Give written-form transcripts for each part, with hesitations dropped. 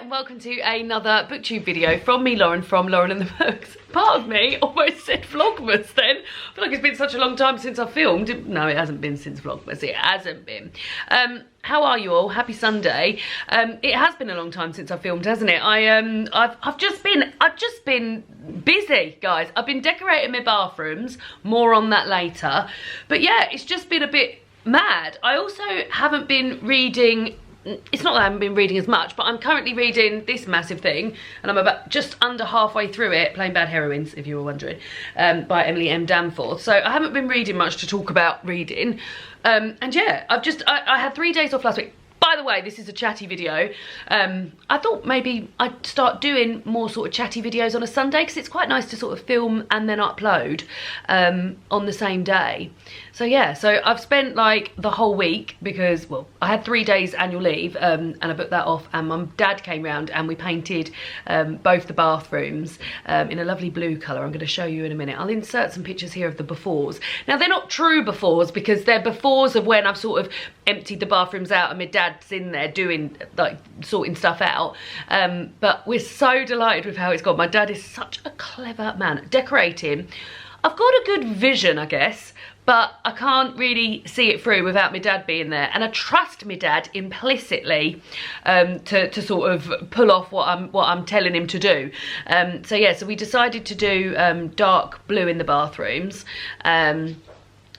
and welcome to another booktube video from me, Lauren, from Lauren and the Books. Part of me almost said Vlogmas then. I feel like it's been such a long time since I filmed. No, it hasn't been since Vlogmas, it hasn't been. How are you all? Happy Sunday. It has been a long time since I filmed, hasn't it? I've just been busy, guys. I've been decorating my bathrooms, more on that later. But yeah, it's just been a bit mad. I also haven't been reading. It's not that I haven't been reading as much, but I'm currently reading this massive thing, and I'm about just under halfway through it, Plain Bad Heroines, if you were wondering, by Emily M. Danforth. So I haven't been reading much to talk about reading. And yeah, I had 3 days off last week. By the way, this is a chatty video. I thought maybe I'd start doing more sort of chatty videos on a Sunday, because it's quite nice to sort of film and then upload on the same day. So yeah, so I've spent like the whole week, because, well, I had 3 days annual leave and I booked that off, and my dad came round and we painted both the bathrooms in a lovely blue colour. I'm going to show you in a minute. I'll insert some pictures here of the befores. Now, they're not true befores, because they're befores of when I've sort of emptied the bathrooms out and my dad's in there doing, like, sorting stuff out. But we're so delighted with how it's gone. My dad is such a clever man. Decorating, I've got a good vision, I guess, but I can't really see it through without my dad being there. And I trust my dad implicitly to sort of pull off what I'm telling him to do. So yeah, so we decided to do dark blue in the bathrooms,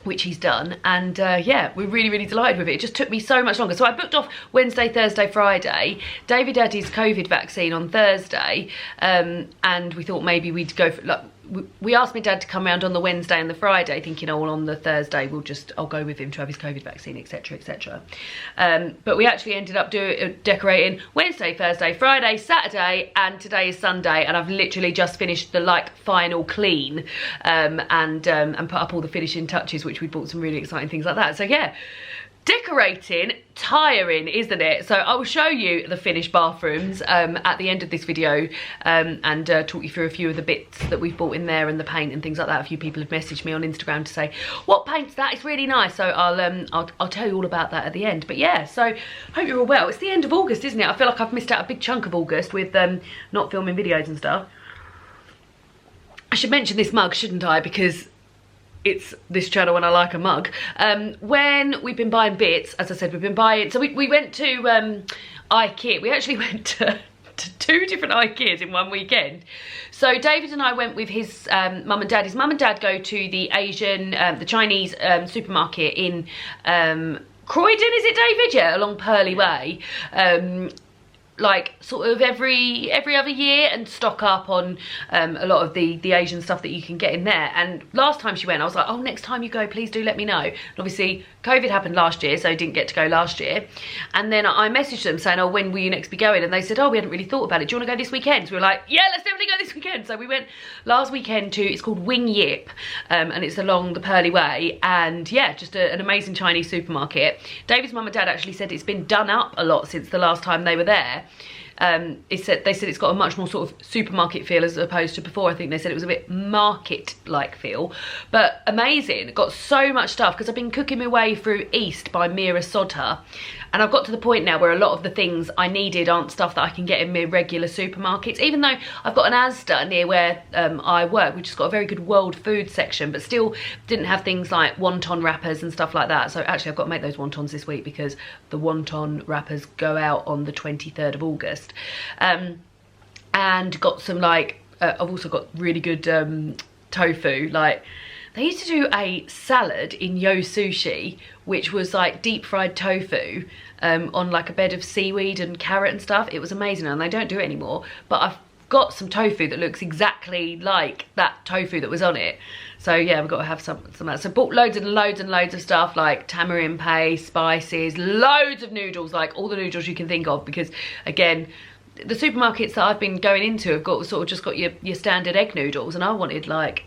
which he's done, and yeah, we're really delighted with it. It just took me so much longer. So I booked off Wednesday, Thursday, Friday. David had his COVID vaccine on Thursday, and we thought maybe we'd go for, like, we asked my dad to come round on the Wednesday and the Friday, thinking, oh, well, on the Thursday I'll go with him to have his COVID vaccine, etc, etc. But we actually ended up decorating Wednesday, Thursday, Friday, Saturday, and today is Sunday, and I've literally just finished the final clean and put up all the finishing touches, which we bought some really exciting things like that. So yeah, decorating, tiring, isn't it? So I will show you the finished bathrooms at the end of this video, and talk you through a few of the bits that we've bought in there and the paint and things like that. A few people have messaged me on Instagram to say, what paint's that? It's really nice. So I'll tell you all about that at the end. But yeah, so hope you're all well. It's the end of August, isn't it? I feel like I've missed out a big chunk of August with not filming videos and stuff. I should mention this mug, shouldn't I? Because it's this channel and I like a mug. When we've been buying bits, as I said, we've been buying, so we went to IKEA. We actually went to 2 different IKEAs in one weekend. So David and I went with his mum and dad. His mum and dad go to the the Chinese supermarket in Croydon, is it, David? Yeah, along Purley Way. Like sort of every other year, and stock up on a lot of the Asian stuff that you can get in there. And last time she went, I was like, oh, next time you go, please do let me know. And obviously COVID happened last year, so I didn't get to go last year. And then I messaged them saying, oh, when will you next be going? And they said, oh, we hadn't really thought about it. Do you want to go this weekend? So we were like, yeah, let's definitely go this weekend. So we went last weekend to, it's called Wing Yip, and it's along the Purley Way. And yeah, just an amazing Chinese supermarket. David's mum and dad actually said it's been done up a lot since the last time they were there. They said it's got a much more sort of supermarket feel as opposed to before. I think they said it was a bit market-like feel, but amazing. Got so much stuff, because I've been cooking my way through East by Mira Sodha, and I've got to the point now where a lot of the things I needed aren't stuff that I can get in my regular supermarkets, even though I've got an Asda near where I work, which has got a very good world food section, but still didn't have things like wonton wrappers and stuff like that. So actually I've got to make those wontons this week, because the wonton wrappers go out on the 23rd of August. And got some, like, I've also got really good tofu. Like, they used to do a salad in Yo Sushi, which was like deep fried tofu on like a bed of seaweed and carrot and stuff. It was amazing, and they don't do it anymore. But I've got some tofu that looks exactly like that tofu that was on it. So yeah, we've got to have some of that. So bought loads and loads of stuff, like tamarind paste, spices, loads of noodles, like all the noodles you can think of, because again, the supermarkets that I've been going into have got sort of just got your standard egg noodles, and I wanted like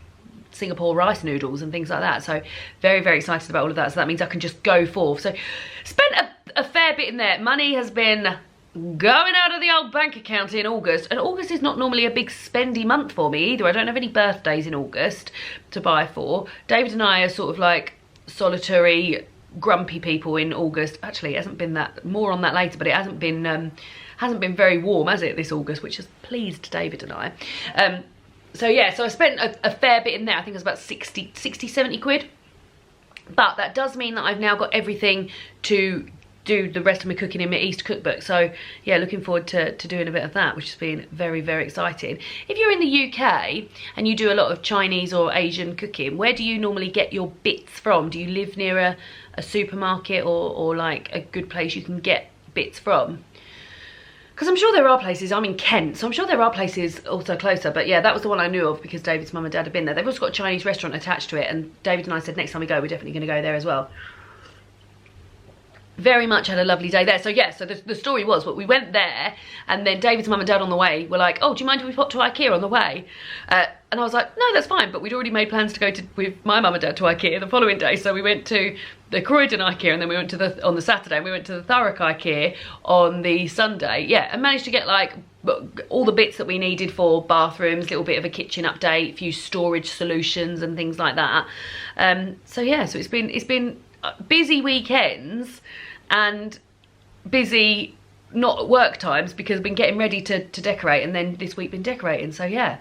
Singapore rice noodles and things like that. So very excited about all of that. So that means I can just go forth. So spent a fair bit in there. Money has been going out of the old bank account in August, and August is not normally a big spendy month for me either. I don't have any birthdays in August to buy for. David and I are sort of like solitary grumpy people in August. Actually, it hasn't been that, more on that later, but it hasn't been Hasn't been very warm, has it, this August, which has pleased David and I. So yeah, so I spent a fair bit in there. I think it was about 60, 70 quid. But that does mean that I've now got everything to do the rest of my cooking in my Easter cookbook. So yeah, looking forward to doing a bit of that, which has been very, very exciting. If you're in the UK and you do a lot of Chinese or Asian cooking, where do you normally get your bits from? Do you live near a supermarket or like a good place you can get bits from? Because I'm sure there are places, I'm in Kent, so I'm sure there are places also closer. But yeah, that was the one I knew of because David's mum and dad had been there. They've also got a Chinese restaurant attached to it, and David and I said next time we go, we're definitely going to go there as well. Very much had a lovely day there. So yeah, so the story was, but we went there, and then David's mum and dad on the way were like, oh, do you mind if we pop to IKEA on the way? And I was like, no, that's fine. But we'd already made plans to go with my mum and dad to IKEA the following day. So we went to the Croydon IKEA, and then we went to on the Saturday, and we went to the Thurrock IKEA on the Sunday. Yeah, and managed to get like all the bits that we needed for bathrooms, little bit of a kitchen update, a few storage solutions and things like that. So yeah, so it's been busy weekends and busy not at work times because I've been getting ready to decorate, and then this week been decorating. So yeah,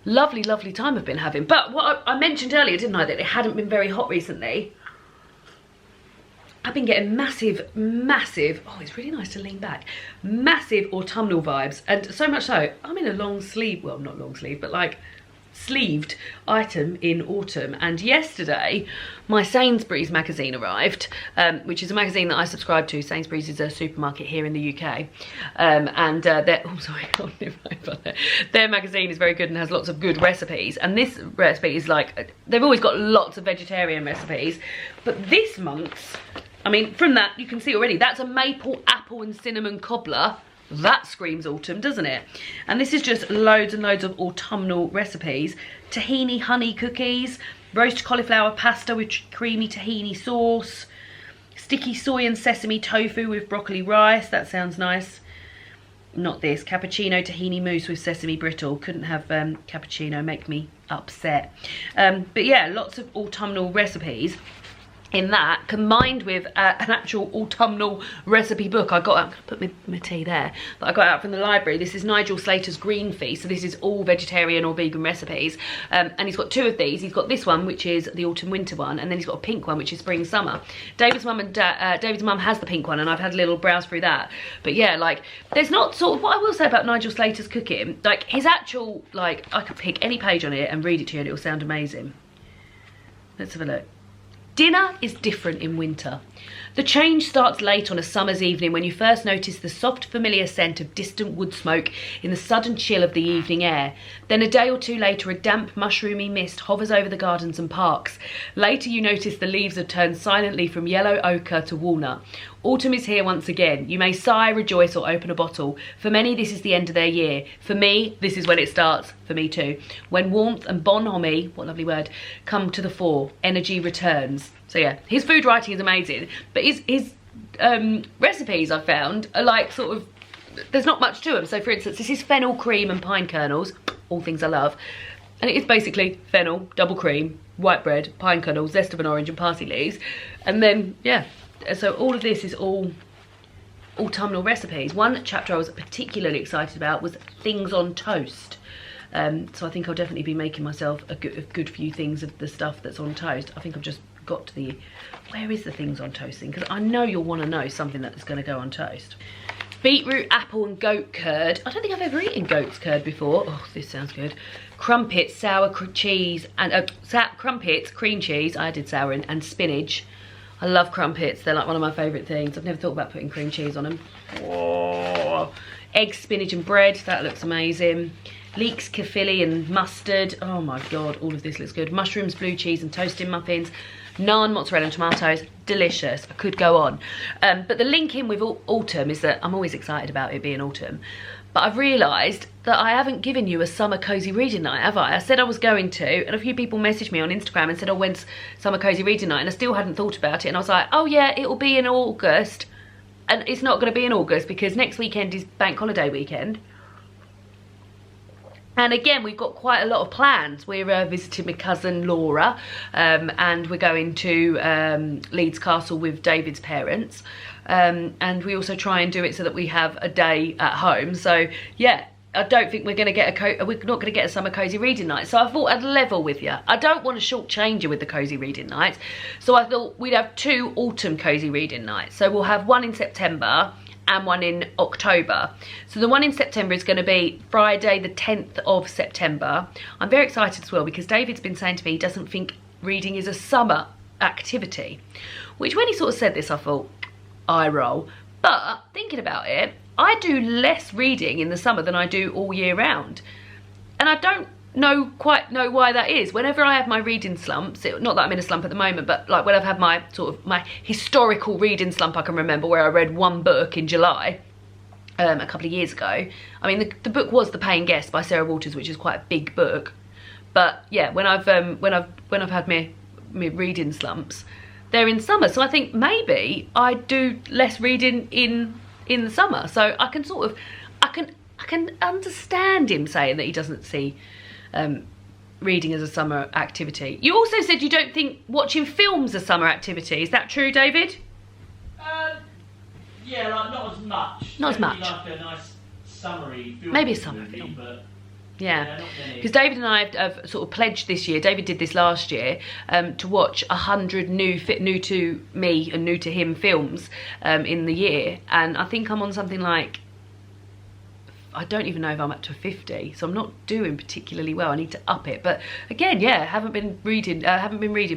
lovely, lovely time I've been having. But what I mentioned earlier, didn't I, that it hadn't been very hot recently. I've been getting massive, oh, it's really nice to lean back, massive autumnal vibes. And so much so, I'm in a long sleeve, well, not long sleeve, but like sleeved item in autumn. And yesterday my Sainsbury's magazine arrived, which is a magazine that I subscribe to. Sainsbury's is a supermarket here in the UK, and their magazine is very good and has lots of good recipes, and this recipe is like, they've always got lots of vegetarian recipes, but this month's, I mean, from that you can see already, that's a maple, apple and cinnamon cobbler. That screams autumn, doesn't it? And this is just loads and loads of autumnal recipes. Tahini honey cookies, roast cauliflower pasta with creamy tahini sauce, sticky soy and sesame tofu with broccoli rice. That sounds nice. Not this. Cappuccino tahini mousse with sesame brittle. Couldn't have cappuccino, make me upset. But yeah, lots of autumnal recipes in that, combined with an actual autumnal recipe book. I got out, put my tea there, that I got out from the library. This is Nigel Slater's Green Feast, so this is all vegetarian or vegan recipes, and he's got two of these. He's got this one, which is the autumn winter one, and then he's got a pink one, which is spring summer. David's mum has the pink one, and I've had a little browse through that. But yeah, like, there's not sort of, what I will say about Nigel Slater's cooking, like his actual, like, I could pick any page on it and read it to you and it'll sound amazing. Let's have a look. Dinner is different in winter. The change starts late on a summer's evening when you first notice the soft, familiar scent of distant wood smoke in the sudden chill of the evening air. Then a day or two later, a damp, mushroomy mist hovers over the gardens and parks. Later, you notice the leaves have turned silently from yellow ochre to walnut. Autumn is here once again. You may sigh, rejoice, or open a bottle. For many, this is the end of their year. For me, this is when it starts. For me too. When warmth and bonhomie, what a lovely word, come to the fore. Energy returns. So yeah, his food writing is amazing. But his recipes, I've found, are like sort of, there's not much to them. So for instance, this is fennel cream and pine kernels. All things I love. And it is basically fennel, double cream, white bread, pine kernels, zest of an orange and parsley leaves. And then, yeah. So all of this is all autumnal recipes. One chapter I was particularly excited about was things on toast. So I think I'll definitely be making myself a good few things of the stuff that's on toast. I think I've just got to the, where is the things on toast thing? Because I know you'll want to know something that's going to go on toast. Beetroot, apple and goat curd. I don't think I've ever eaten goat's curd before. Oh, this sounds good. Crumpets, sour cheese, and crumpets, cream cheese, I did sour in, and spinach. I love crumpets, they're like one of my favourite things. I've never thought about putting cream cheese on them. Oh. Eggs, spinach and bread, that looks amazing. Leeks, kefili and mustard. Oh my God, all of this looks good. Mushrooms, blue cheese and toasted muffins. Naan, mozzarella and tomatoes, delicious. I could go on. But the link in with autumn is that I'm always excited about it being autumn. But I've realised that I haven't given you a summer cosy reading night, have I? I said I was going to, and a few people messaged me on Instagram and said, oh, when's summer cosy reading night? And I still hadn't thought about it. And I was like, oh yeah, it'll be in August. And it's not going to be in August because next weekend is bank holiday weekend. And again, we've got quite a lot of plans. We're visiting my cousin Laura, and we're going to Leeds Castle with David's parents. And we also try and do it so that we have a day at home. So yeah, I don't think we're going to get we're not going to get a summer cozy reading night. So I thought I'd level with you. I don't want to shortchange you with the cozy reading nights. So I thought we'd have 2 autumn cozy reading nights. So we'll have one in September and one in October. So the one in September is going to be Friday the 10th of September. I'm very excited as well because David's been saying to me he doesn't think reading is a summer activity, which when he sort of said this I thought, eye roll. But thinking about it, I do less reading in the summer than I do all year round, and I don't quite know why that is. Whenever I have my reading slumps, not that I'm in a slump at the moment, but like when I've had my sort of my historical reading slump, I can remember where I read 1 book in July a couple of years ago. I mean, the book was The Paying Guest by Sarah Waters, which is quite a big book. But yeah, when I've had my reading slumps, they're in summer. So I think maybe I do less reading in the summer. So I can sort of I can understand him saying that he doesn't see reading as a summer activity. You also said you don't think watching films a summer activity. Is that true, David? Yeah, like not as much. Not as much. Like a nice summery film. Maybe a summer film. But yeah, because David and I have sort of pledged this year, David did this last year, to watch 100 new to me and new to him films in the year. And I think I'm on something like, I don't even know if I'm up to 50, so I'm not doing particularly well. I need to up it. But again, yeah, haven't been reading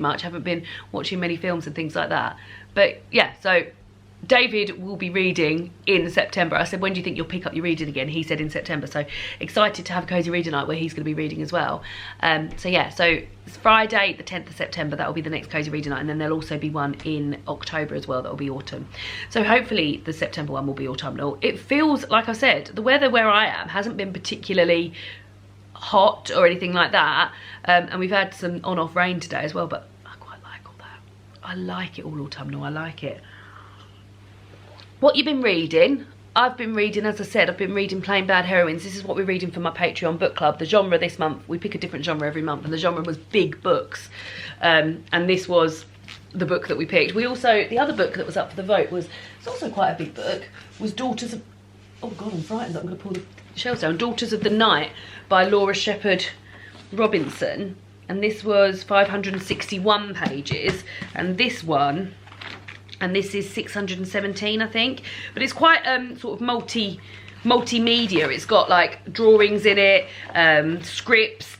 much, haven't been watching many films and things like that. But yeah, so David will be reading in September. I said, when do you think you'll pick up your reading again? He said in September. So excited to have a cozy reading night where he's going to be reading as well. So yeah, so it's Friday the 10th of September. That will be the next cozy reading night, and then there'll also be one in October as well. That will be autumn. So hopefully the September one will be autumnal. It feels, like I said, the weather where I am hasn't been particularly hot or anything like that, and we've had some on-off rain today as well, but I quite like all that. I like it all autumnal. I like it. What you've been reading? I've been reading, as I said, I've been reading Plain Bad Heroines. This is what we're reading for my Patreon book club. The genre this month, we pick a different genre every month, and the genre was big books. And this was the book that we picked. We also, the other book that was up for the vote was, it's also quite a big book, was Daughters of, oh God, I'm frightened, I'm going to pull the shelves down. Daughters of the Night by Laura Shepherd Robinson. And this was 561 pages. And this one, and this is 617, I think. But it's quite sort of multimedia. It's got like drawings in it, scripts,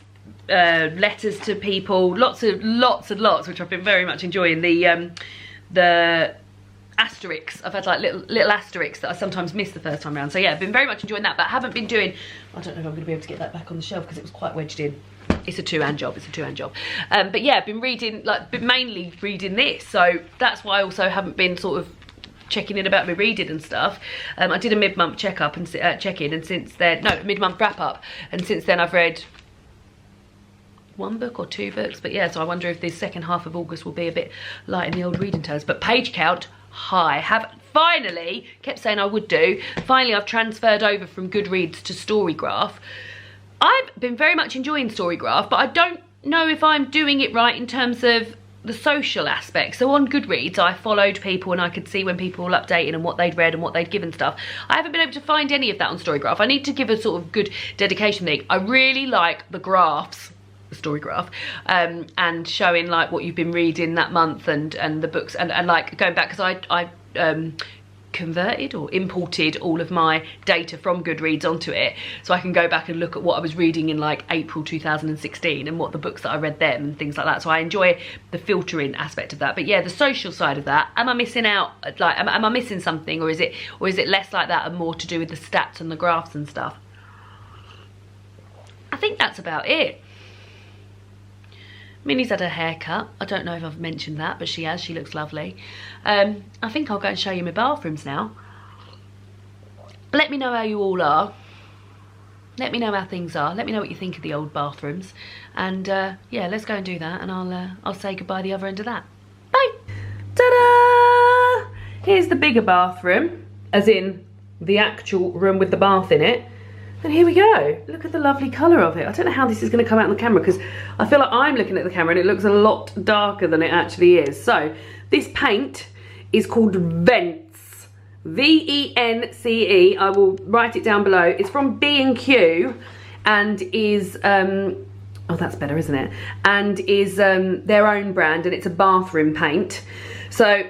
letters to people, lots and lots, which I've been very much enjoying. The asterisks, I've had like little asterisks that I sometimes miss the first time around. So yeah, I've been very much enjoying that, but I haven't been doing, I don't know if I'm gonna be able to get that back on the shelf because it was quite wedged in. It's a two-hand job, it's a two-hand job. But yeah, I've been reading, mainly reading this. So that's why I also haven't been sort of checking in about my reading and stuff. I did a mid-month check-up and check-in, and since then, no, mid-month wrap-up. And since then I've read 1 book or 2 books. But yeah, so I wonder if this second half of August will be a bit light in the old reading terms. But page count, high. Have finally, kept saying I would do, finally I've transferred over from Goodreads to Storygraph. I've been very much enjoying Storygraph, but I don't know if I'm doing it right in terms of the social aspect. So on Goodreads, I followed people and I could see when people were updating and what they'd read and what they'd given stuff. I haven't been able to find any of that on Storygraph. I need to give a sort of good dedication thing. I really like the graphs, the Storygraph, and showing like what you've been reading that month and the books and like going back, because I converted or imported all of my data from Goodreads onto it, so I can go back and look at what I was reading in like April 2016 and what the books that I read then and things like that. So I enjoy the filtering aspect of that. But yeah, the social side of that, am I missing out? Like, am I missing something, or is it less like that and more to do with the stats and the graphs and stuff? I think that's about it. Minnie's had a haircut. I don't know if I've mentioned that, but she has. She looks lovely. I think I'll go and show you my bathrooms now. Let me know how you all are. Let me know how things are. Let me know what you think of the old bathrooms. And yeah, let's go and do that, and I'll say goodbye the other end of that. Bye. Ta-da! Here's the bigger bathroom, as in the actual room with the bath in it. And here we go. Look at the lovely colour of it. I don't know how this is going to come out on the camera because I feel like I'm looking at the camera and it looks a lot darker than it actually is. So this paint is called Vence. V-E-N-C-E. I will write it down below. It's from B&Q and is, oh, that's better, isn't it? And is their own brand, and it's a bathroom paint. So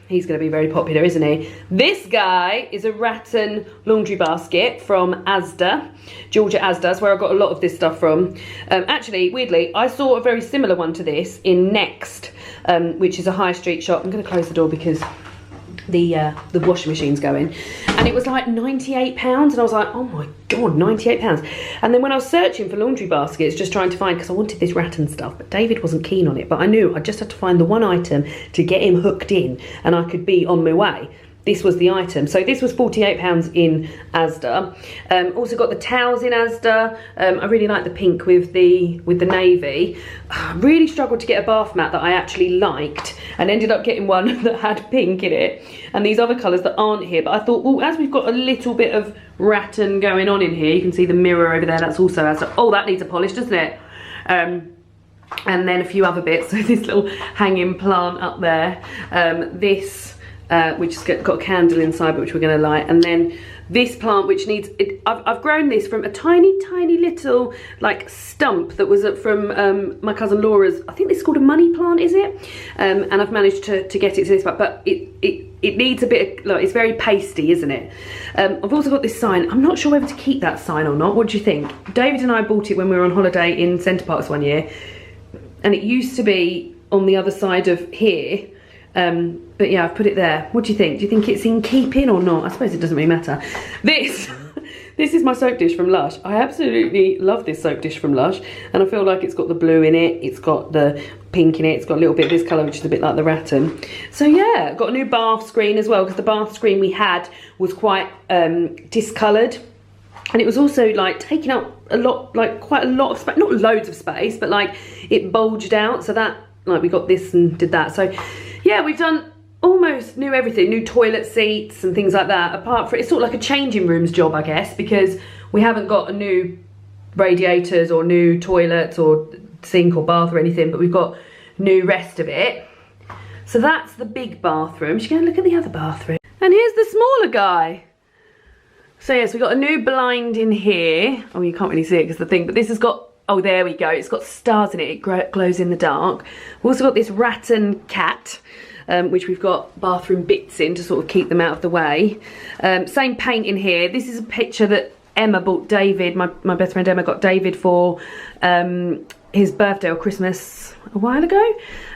he's going to be very popular, isn't he? This guy is a rattan laundry basket from Asda, Georgia Asda's, where I got a lot of this stuff from. Actually, weirdly, I saw a very similar one to this in Next, which is a high street shop. I'm going to close the door because the washing machine's going, and it was like £98, and I was like, oh my god, £98. And then when I was searching for laundry baskets, just trying to find, because I wanted this rattan stuff, but David wasn't keen on it, but I knew I just had to find the one item to get him hooked in and I could be on my way. This was the item. So this was £48 in Asda. Also got the towels in Asda. I really like the pink with the navy. Really struggled to get a bath mat that I actually liked, and ended up getting one that had pink in it and these other colours that aren't here. But I thought, well, as we've got a little bit of rattan going on in here, you can see the mirror over there, that's also Asda. Oh, that needs a polish, doesn't it? And then a few other bits. So this little hanging plant up there. This which has got a candle inside, which we're going to light, and then this plant which needs it. I've grown this from a tiny little like stump that was from my cousin Laura's. I think this is called a money plant, is it? And I've managed to get it to this, but it needs a bit of, like, it's very pasty, isn't it? I've also got this sign. I'm not sure whether to keep that sign or not. What do you think? David and I bought it when we were on holiday in Centre Parks one year, and it used to be on the other side of here. But yeah, I've put it there. What do you think? Do you think it's in keeping or not? I suppose it doesn't really matter. This is my soap dish from Lush. I absolutely love this soap dish from Lush, and I feel like it's got the blue in it, it's got the pink in it, it's got a little bit of this colour, which is a bit like the rattan. So yeah, got a new bath screen as well, because the bath screen we had was quite discoloured, and it was also like taking up a lot, like quite a lot of space, not loads of space, but like it bulged out. So that, like, we got this and did that. So yeah, we've done almost new everything, new toilet seats and things like that, apart from, it's sort of like a changing rooms job, I guess, because we haven't got a new radiators or new toilets or sink or bath or anything, but we've got new rest of it. So that's the big bathroom. Should we go and look at the other bathroom? And here's the smaller guy. So yes, we've got a new blind in here. Oh, you can't really see it because the thing, but this has got, oh, there we go. It's got stars in it. It glows in the dark. We've also got this rattan cat, which we've got bathroom bits in to sort of keep them out of the way. Same paint in here. This is a picture that Emma bought David, my best friend Emma got David for his birthday or Christmas a while ago.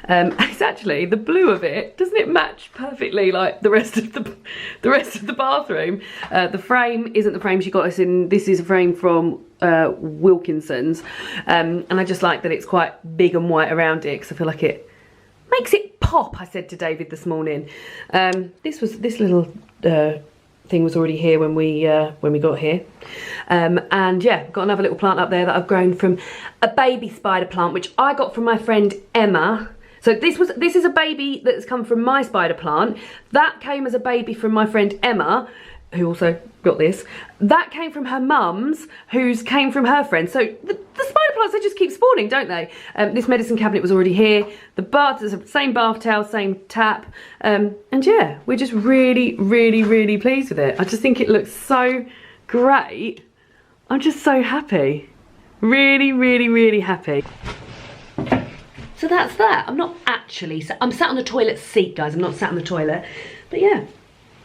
It's actually, the blue of it, doesn't it match perfectly like the rest of the bathroom? The frame isn't the frame she got us in. This is a frame from Wilkinson's, and I just like that it's quite big and white around it, because I feel like it makes it pop. I said to David this morning. This little thing was already here when we got here, and yeah, got another little plant up there that I've grown from a baby spider plant, which I got from my friend Emma. So this is a baby that's come from my spider plant. That came as a baby from my friend Emma, who also got this. That came from her mum's, who's came from her friend. So the spider plants, they just keep spawning, don't they? This medicine cabinet was already here. The bath is the same bath towel, same tap. And yeah, we're just really pleased with it. I just think it looks so great. I'm just so happy. Really happy. So that's that. I'm not actually, I'm sat on the toilet seat, guys. I'm not sat on the toilet. But yeah,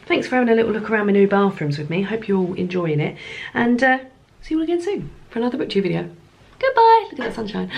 thanks for having a little look around my new bathrooms with me. Hope you're all enjoying it. And see you all again soon for another BookTube video. Goodbye. Look at that sunshine.